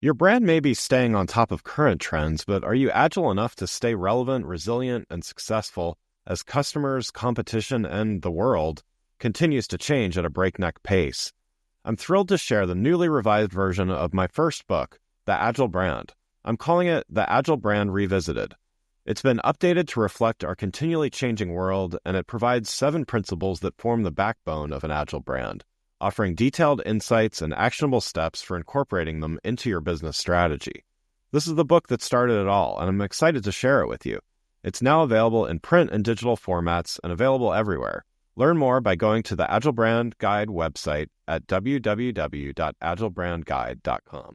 Your brand may be staying on top of current trends, but are you agile enough to stay relevant, resilient, and successful as customers, competition, and the world continues to change at a breakneck pace? I'm thrilled to share the newly revised version of my first book, The Agile Brand. I'm calling it The Agile Brand Revisited. It's been updated to reflect our continually changing world, and it provides 7 principles that form the backbone of an agile brand, offering detailed insights and actionable steps for incorporating them into your business strategy. This is the book that started it all, and I'm excited to share it with you. It's now available in print and digital formats and available everywhere. Learn more by going to the Agile Brand Guide website at www.agilebrandguide.com.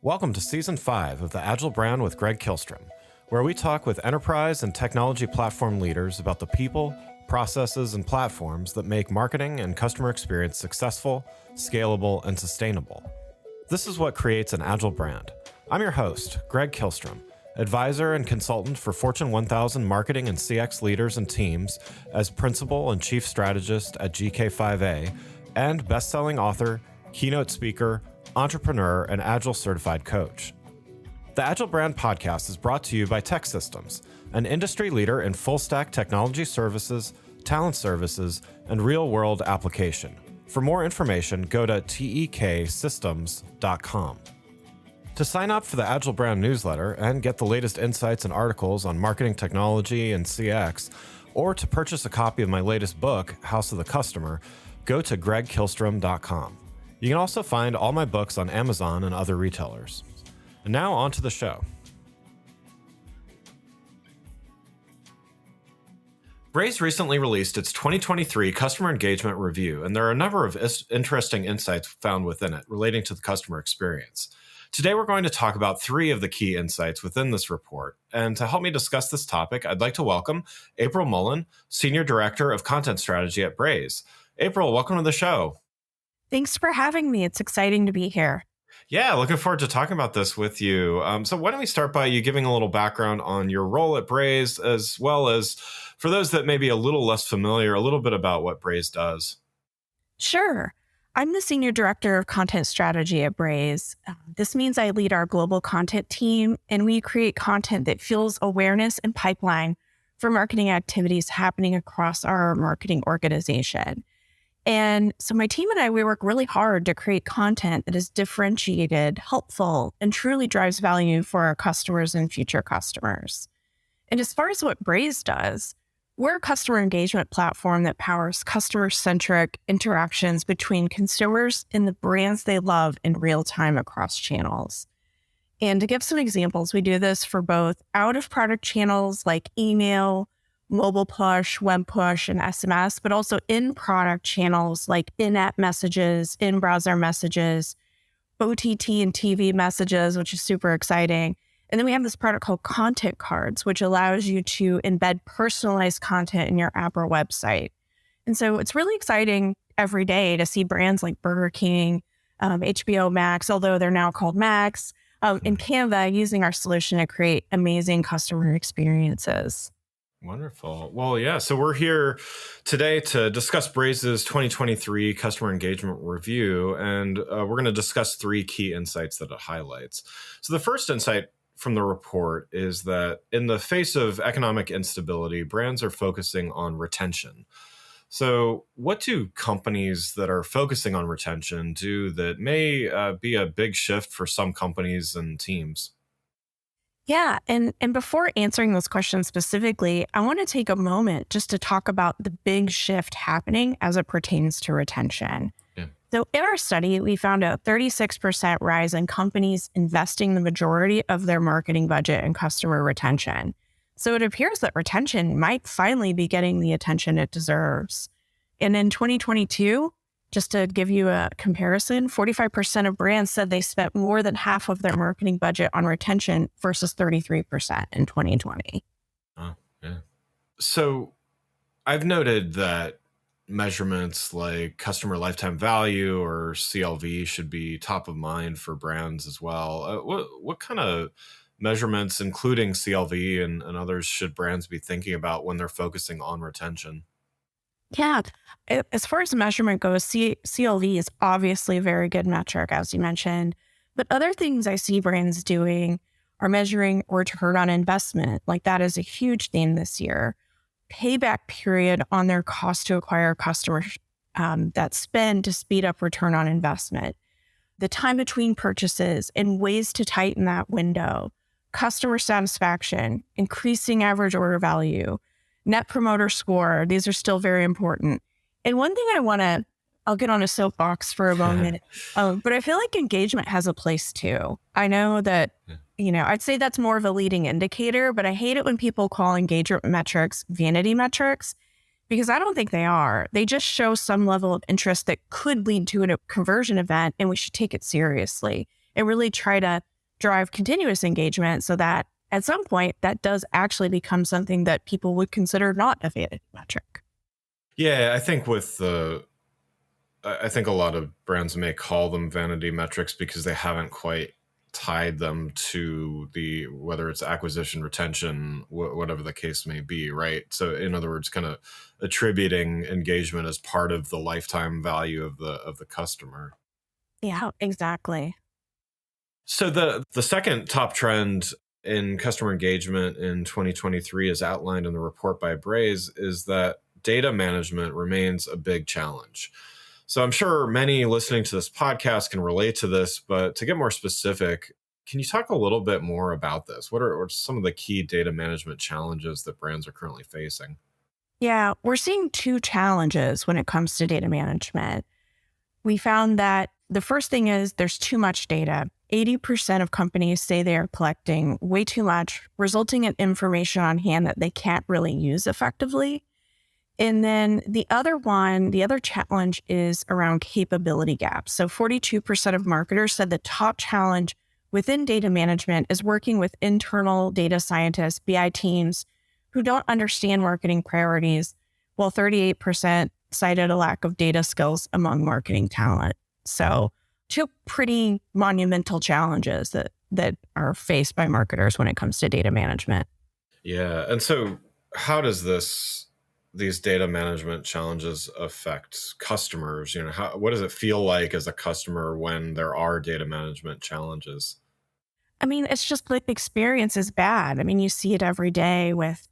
Welcome to Season 5 of The Agile Brand with Greg Kihlstrom, where we talk with enterprise and technology platform leaders about the people, processes, and platforms that make marketing and customer experience successful, scalable, and sustainable. This is what creates an agile brand. I'm your host, Greg Kihlstrom, advisor and consultant for Fortune 1000 marketing and CX leaders and teams as principal and chief strategist at GK5A, and best-selling author, keynote speaker, entrepreneur, and Agile certified coach. The Agile Brand podcast is brought to you by TEKsystems, an industry leader in full-stack technology services, talent services, and real-world application. For more information, go to teksystems.com. To sign up for the Agile Brand newsletter and get the latest insights and articles on marketing technology and CX, or to purchase a copy of my latest book, House of the Customer, go to gregkihlstrom.com. You can also find all my books on Amazon and other retailers. And now on to the show. Braze recently released its 2023 Customer Engagement Review, and there are a number of interesting insights found within it relating to the customer experience. Today, we're going to talk about 3 of the key insights within this report. And to help me discuss this topic, I'd like to welcome April Mullen, Senior Director of Content Strategy at Braze. April, welcome to the show. Thanks for having me. It's exciting to be here. Yeah, looking forward to talking about this with you. So why don't we start by you giving a little background on your role at Braze, as well as, for those that may be a little less familiar, a little bit about what Braze does. Sure. I'm the Senior Director of Content Strategy at Braze. This means I lead our global content team, and we create content that fuels awareness and pipeline for marketing activities happening across our marketing organization. And so my team and I, we work really hard to create content that is differentiated, helpful, and truly drives value for our customers and future customers. And as far as what Braze does, we're a customer engagement platform that powers customer-centric interactions between consumers and the brands they love in real time across channels. And to give some examples, we do this for both out-of-product channels like email, mobile push, web push, and SMS, but also in-product channels like in-app messages, in-browser messages, OTT and TV messages, which is super exciting. And then we have this product called Content Cards, which allows you to embed personalized content in your app or website. And so it's really exciting every day to see brands like Burger King, HBO Max, although they're now called Max, and Canva using our solution to create amazing customer experiences. Wonderful. Well, yeah, so we're here today to discuss Braze's 2023 Customer Engagement Review, and we're going to discuss 3 key insights that it highlights. So the first insight from the report is that in the face of economic instability, brands are focusing on retention. So what do companies that are focusing on retention do that may be a big shift for some companies and teams? Yeah. And before answering those questions specifically, I want to take a moment just to talk about the big shift happening as it pertains to retention. Yeah. So in our study, we found a 36% rise in companies investing the majority of their marketing budget in customer retention. So it appears that retention might finally be getting the attention it deserves. And in 2022, just to give you a comparison, 45% of brands said they spent more than half of their marketing budget on retention versus 33% in 2020. Oh, yeah. So I've noted that measurements like customer lifetime value or CLV should be top of mind for brands as well. What kind of measurements, including CLV and others, should brands be thinking about when they're focusing on retention? Yeah. As far as measurement goes, CLV is obviously a very good metric, as you mentioned. But other things I see brands doing are measuring return on investment. Like that is a huge theme this year. Payback period on their cost to acquire customers, that spend to speed up return on investment, the time between purchases and ways to tighten that window, customer satisfaction, increasing average order value, net promoter score. These are still very important. And one thing I'll get on a soapbox for a moment, but I feel like engagement has a place too. I know that, I'd say that's more of a leading indicator, but I hate it when people call engagement metrics vanity metrics, because I don't think they are. They just show some level of interest that could lead to a conversion event, and we should take it seriously and really try to drive continuous engagement so that at some point that does actually become something that people would consider not a vanity metric. Yeah, I think a lot of brands may call them vanity metrics because they haven't quite tied them to whether it's acquisition, retention, whatever the case may be, right? So in other words, kind of attributing engagement as part of the lifetime value of the customer. Yeah, exactly. So the second top trend in customer engagement in 2023, as outlined in the report by Braze, is that data management remains a big challenge. So I'm sure many listening to this podcast can relate to this, but to get more specific, can you talk a little bit more about this? What are some of the key data management challenges that brands are currently facing? Yeah, we're seeing two challenges when it comes to data management. We found that the first thing is there's too much data. 80% of companies say they are collecting way too much, resulting in information on hand that they can't really use effectively. And then the other challenge is around capability gaps. So 42% of marketers said the top challenge within data management is working with internal data scientists, BI teams, who don't understand marketing priorities, while 38% cited a lack of data skills among marketing talent. So two pretty monumental challenges that are faced by marketers when it comes to data management. Yeah. And so how does these data management challenges affect customers? What does it feel like as a customer when there are data management challenges? I mean, it's just the experience is bad. I mean, you see it every day with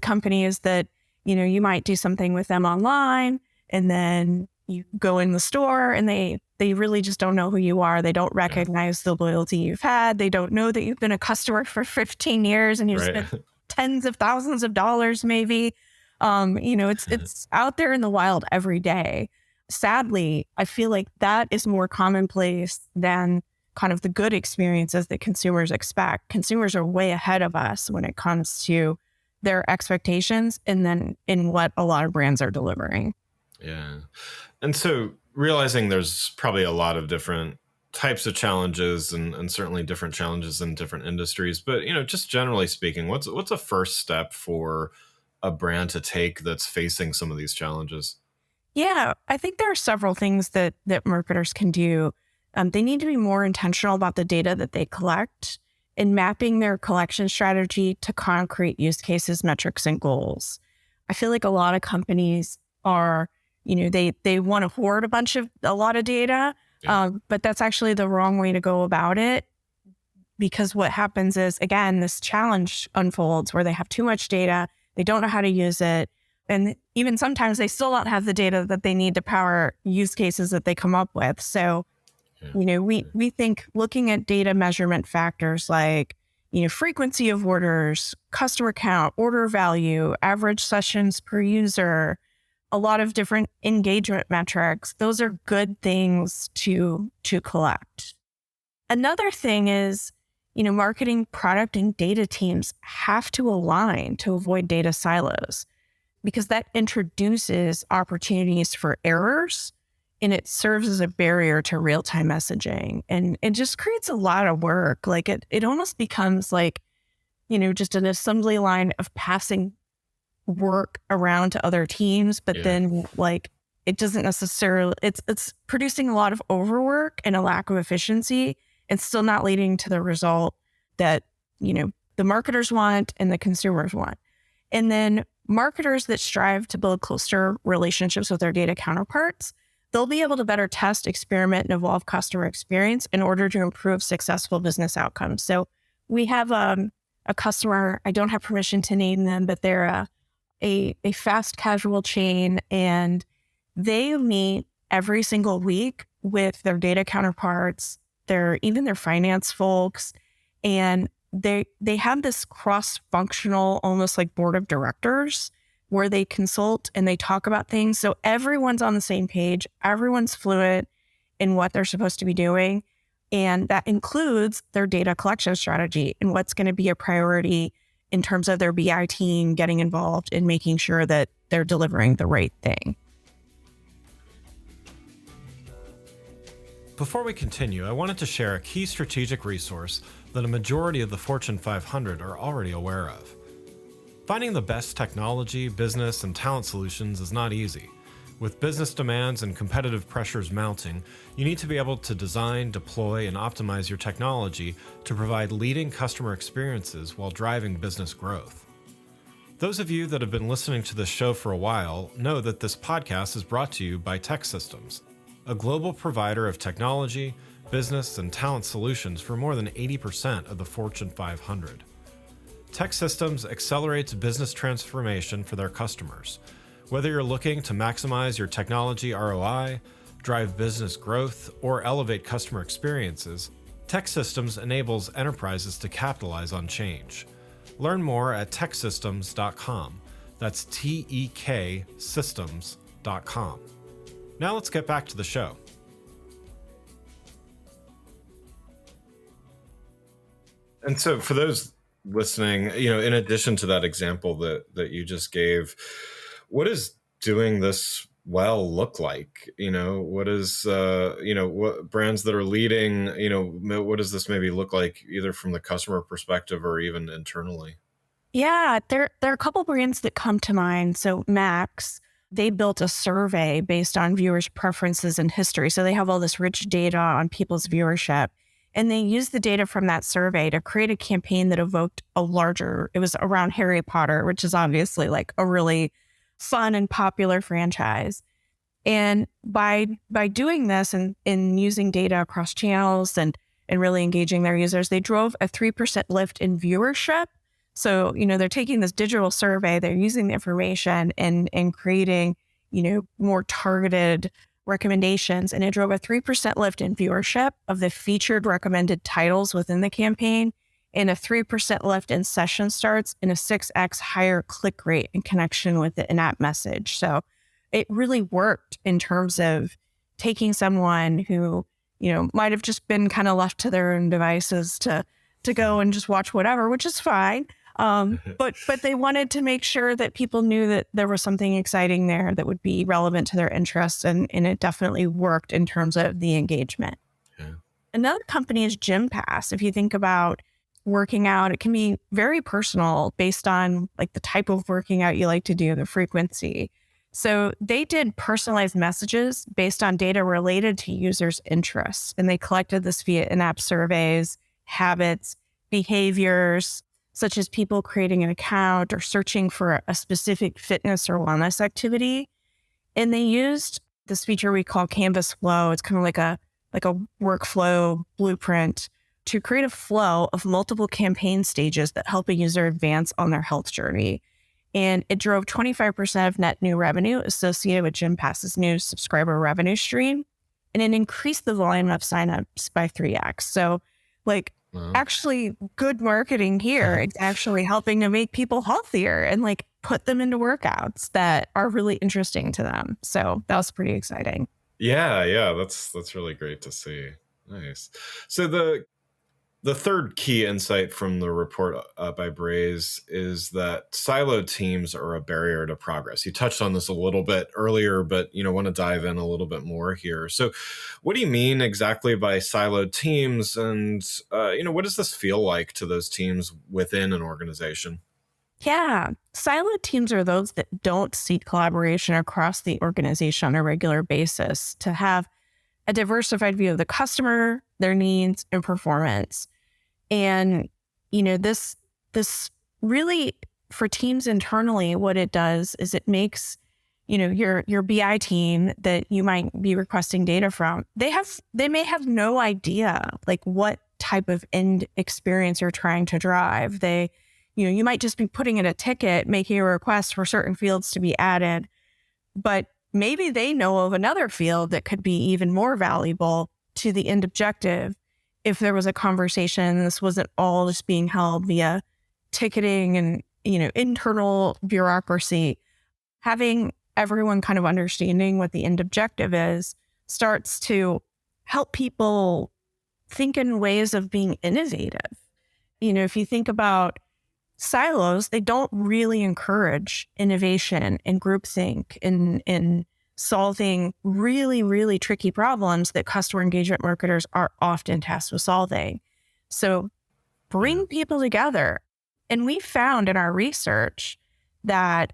companies that, you might do something with them online and then you go in the store and they really just don't know who you are. They don't recognize the loyalty you've had. They don't know that you've been a customer for 15 years and you've spent tens of thousands of dollars maybe. It's out there in the wild every day. Sadly, I feel like that is more commonplace than kind of the good experiences that consumers expect. Consumers are way ahead of us when it comes to their expectations and then in what a lot of brands are delivering. Yeah. And so realizing there's probably a lot of different types of challenges and certainly different challenges in different industries, but just generally speaking, what's a first step for a brand to take that's facing some of these challenges? Yeah, I think there are several things that marketers can do. They need to be more intentional about the data that they collect and mapping their collection strategy to concrete use cases, metrics, and goals. I feel like a lot of companies are, they want to hoard a lot of data, but that's actually the wrong way to go about it. Because what happens is, again, this challenge unfolds where they have too much data, they don't know how to use it. And even sometimes they still don't have the data that they need to power use cases that they come up with. So, we think looking at data measurement factors like, frequency of orders, customer count, order value, average sessions per user, a lot of different engagement metrics. Those are good things to collect. Another thing is, marketing, product, and data teams have to align to avoid data silos, because that introduces opportunities for errors and it serves as a barrier to real-time messaging. And it just creates a lot of work. Like it almost becomes like, just an assembly line of passing work around to other teams, but then like it doesn't necessarily, it's producing a lot of overwork and a lack of efficiency and still not leading to the result that, the marketers want and the consumers want. And then marketers that strive to build closer relationships with their data counterparts, they'll be able to better test, experiment, and evolve customer experience in order to improve successful business outcomes. So we have a customer, I don't have permission to name them, but they're a fast casual chain, and they meet every single week with their data counterparts, even their finance folks, and they have this cross-functional, almost like board of directors, where they consult and they talk about things. So everyone's on the same page, everyone's fluent in what they're supposed to be doing, and that includes their data collection strategy and what's going to be a priority in terms of their BI team getting involved in making sure that they're delivering the right thing. Before we continue, I wanted to share a key strategic resource that a majority of the Fortune 500 are already aware of. Finding the best technology, business, and talent solutions is not easy. With business demands and competitive pressures mounting, you need to be able to design, deploy, and optimize your technology to provide leading customer experiences while driving business growth. Those of you that have been listening to this show for a while know that this podcast is brought to you by TEKsystems, a global provider of technology, business, and talent solutions for more than 80% of the Fortune 500. TEKsystems accelerates business transformation for their customers. Whether you're looking to maximize your technology ROI, drive business growth, or elevate customer experiences, TEKsystems enables enterprises to capitalize on change. Learn more at teksystems.com. That's TEK systems.com. Now let's get back to the show. And so for those listening, in addition to that example that you just gave, what does doing this well look like? What is, what brands that are leading, what does this maybe look like either from the customer perspective or even internally? Yeah, there are a couple brands that come to mind. So Max, they built a survey based on viewers' preferences and history. So they have all this rich data on people's viewership. And they used the data from that survey to create a campaign that evoked it was around Harry Potter, which is obviously like a really fun and popular franchise. And by doing this and using data across channels and really engaging their users, they drove a 3% lift in viewership. So, they're taking this digital survey, they're using the information and creating, more targeted recommendations. And it drove a 3% lift in viewership of the featured recommended titles within the campaign, and a 3% lift in session starts, and a 6x higher click rate in connection with the in-app message. So it really worked in terms of taking someone who, might have just been kind of left to their own devices to go and just watch whatever, which is fine. But they wanted to make sure that people knew that there was something exciting there that would be relevant to their interests. And it definitely worked in terms of the engagement. Yeah. Another company is Gympass. If you think about working out, it can be very personal based on like the type of working out you like to do, the frequency. So they did personalized messages based on data related to users' interests. And they collected this via in-app surveys, habits, behaviors, such as people creating an account or searching for a specific fitness or wellness activity. And they used this feature we call Canvas Flow. It's kind of like a workflow blueprint to create a flow of multiple campaign stages that help a user advance on their health journey. And it drove 25% of net new revenue associated with Gympass's new subscriber revenue stream. And it increased the volume of signups by 3x. So actually good marketing here. It's actually helping to make people healthier and put them into workouts that are really interesting to them. So that was pretty exciting. Yeah. That's really great to see. Nice. So the third key insight from the report by Braze is that siloed teams are a barrier to progress. You touched on this a little bit earlier, but want to dive in a little bit more here. So what do you mean exactly by siloed teams? And what does this feel like to those teams within an organization? Yeah, siloed teams are those that don't seek collaboration across the organization on a regular basis to have a diversified view of the customer, their needs, and performance. And, this really for teams internally, what it does is it makes, your BI team that you might be requesting data from, they may have no idea like what type of end experience you're trying to drive. You might just be putting in a ticket, making a request for certain fields to be added, but maybe they know of another field that could be even more valuable to the end objective. If there was a conversation, this wasn't all just being held via ticketing and, internal bureaucracy. Having everyone kind of understanding what the end objective is starts to help people think in ways of being innovative. If you think about silos, they don't really encourage innovation and groupthink in solving really, really tricky problems that customer engagement marketers are often tasked with solving. So bring people together. And we found in our research that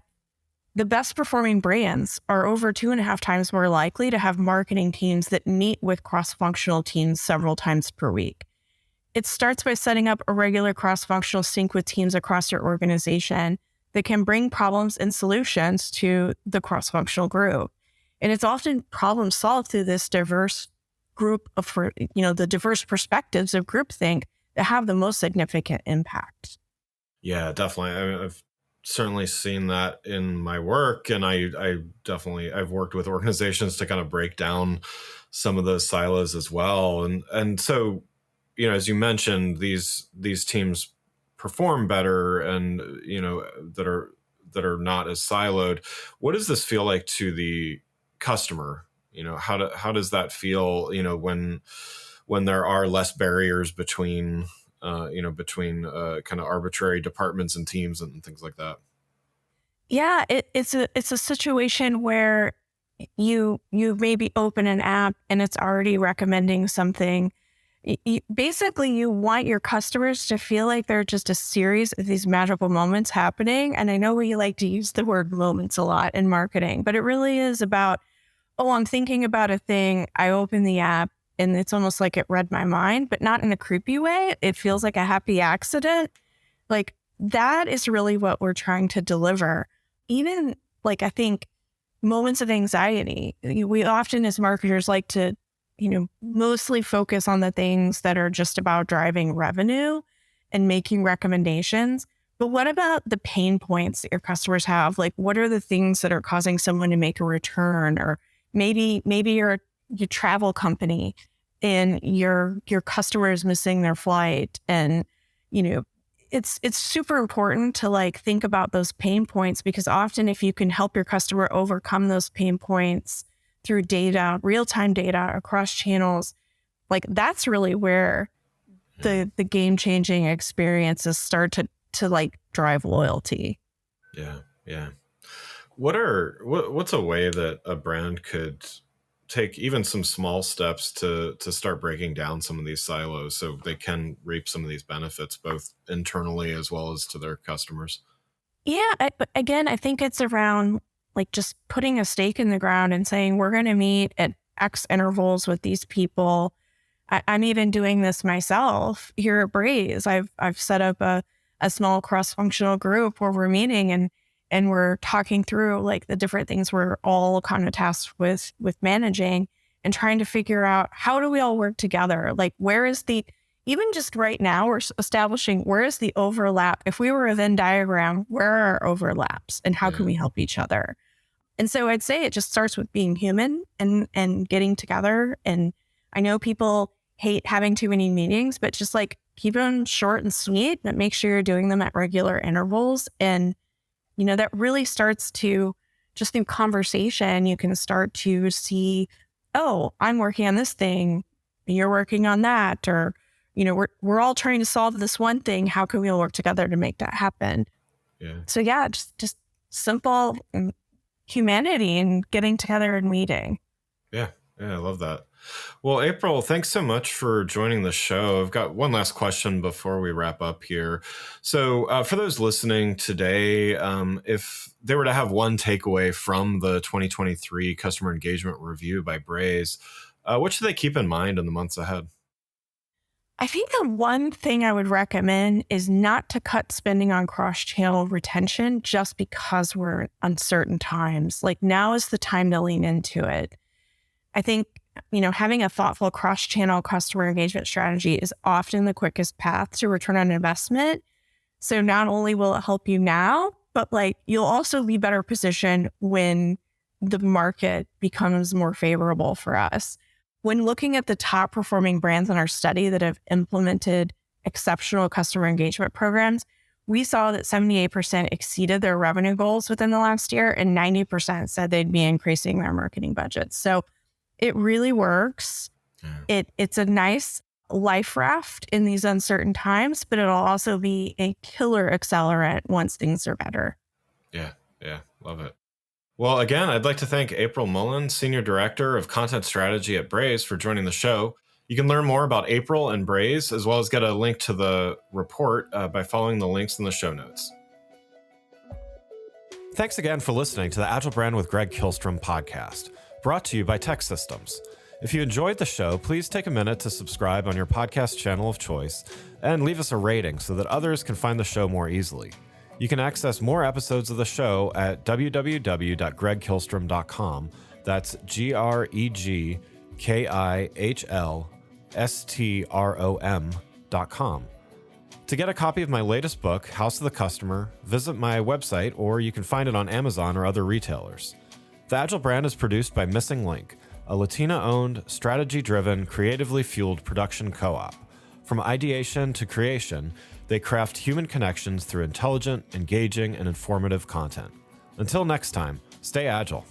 the best performing brands are over 2.5 times more likely to have marketing teams that meet with cross-functional teams several times per week. It starts by setting up a regular cross-functional sync with teams across your organization that can bring problems and solutions to the cross-functional group. And it's often problem solved through this diverse group of, the diverse perspectives of groupthink that have the most significant impact. Yeah, definitely. I've certainly seen that in my work, and I've worked with organizations to kind of break down some of those silos as well. And so, as you mentioned, these teams perform better, and that are not as siloed. What does this feel like to the customer? How does that feel? When there are less barriers between kind of arbitrary departments and teams and things like that. Yeah, it's a situation where you maybe open an app and it's already recommending something. Basically, you want your customers to feel like they're just a series of these magical moments happening. And I know we like to use the word moments a lot in marketing, but it really is about, I'm thinking about a thing. I open the app and it's almost like it read my mind, but not in a creepy way. It feels like a happy accident. Like that is really what we're trying to deliver. Even I think moments of anxiety, we often as marketers like to, mostly focus on the things that are just about driving revenue and making recommendations. But what about the pain points that your customers have? Like, what are the things that are causing someone to make a return? Or maybe you're your travel company and your customer is missing their flight. And, it's super important to think about those pain points, because often if you can help your customer overcome those pain points through data, real-time data across channels, that's really where the game-changing experiences start to drive loyalty. Yeah. What's a way that a brand could take even some small steps to start breaking down some of these silos so they can reap some of these benefits both internally as well as to their customers? Yeah, again, I think it's around just putting a stake in the ground and saying, we're going to meet at X intervals with these people. I'm even doing this myself here at Braze. I've set up a small cross-functional group where we're meeting and we're talking through the different things we're all kind of tasked with managing and trying to figure out how do we all work together? Where is even just right now, we're establishing where is the overlap? If we were a Venn diagram, where are our overlaps and how can we help each other? And so I'd say it just starts with being human and getting together. And I know people hate having too many meetings, but just keep them short and sweet, but make sure you're doing them at regular intervals. And that really starts to, just through conversation, you can start to see, I'm working on this thing, you're working on that, or, we're all trying to solve this one thing. How can we all work together to make that happen? Yeah. So yeah, just simple humanity and getting together and meeting. Yeah, I love that. Well, April, thanks so much for joining the show. I've got one last question before we wrap up here. So for those listening today, if they were to have one takeaway from the 2023 Customer Engagement Review by Braze, what should they keep in mind in the months ahead? I think the one thing I would recommend is not to cut spending on cross-channel retention just because we're in uncertain times. Like now is the time to lean into it. I think, having a thoughtful cross-channel customer engagement strategy is often the quickest path to return on investment. So not only will it help you now, but you'll also be better positioned when the market becomes more favorable for us. When looking at the top performing brands in our study that have implemented exceptional customer engagement programs, we saw that 78% exceeded their revenue goals within the last year, and 90% said they'd be increasing their marketing budgets. So it really works. Yeah. It's a nice life raft in these uncertain times, but it'll also be a killer accelerant once things are better. Yeah, love it. Well, again, I'd like to thank April Mullen, Senior Director of Content Strategy at Braze, for joining the show. You can learn more about April and Braze, as well as get a link to the report by following the links in the show notes. Thanks again for listening to the Agile Brand with Greg Kihlstrom podcast, brought to you by Tech Systems. If you enjoyed the show, please take a minute to subscribe on your podcast channel of choice and leave us a rating so that others can find the show more easily. You can access more episodes of the show at www.gregkihlstrom.com. That's GREGKIHLSTROM.com. To get a copy of my latest book, House of the Customer, visit my website, or you can find it on Amazon or other retailers. The Agile Brand is produced by Missing Link, a Latina-owned, strategy-driven, creatively fueled production co-op. From ideation to creation, they craft human connections through intelligent, engaging, and informative content. Until next time, stay agile.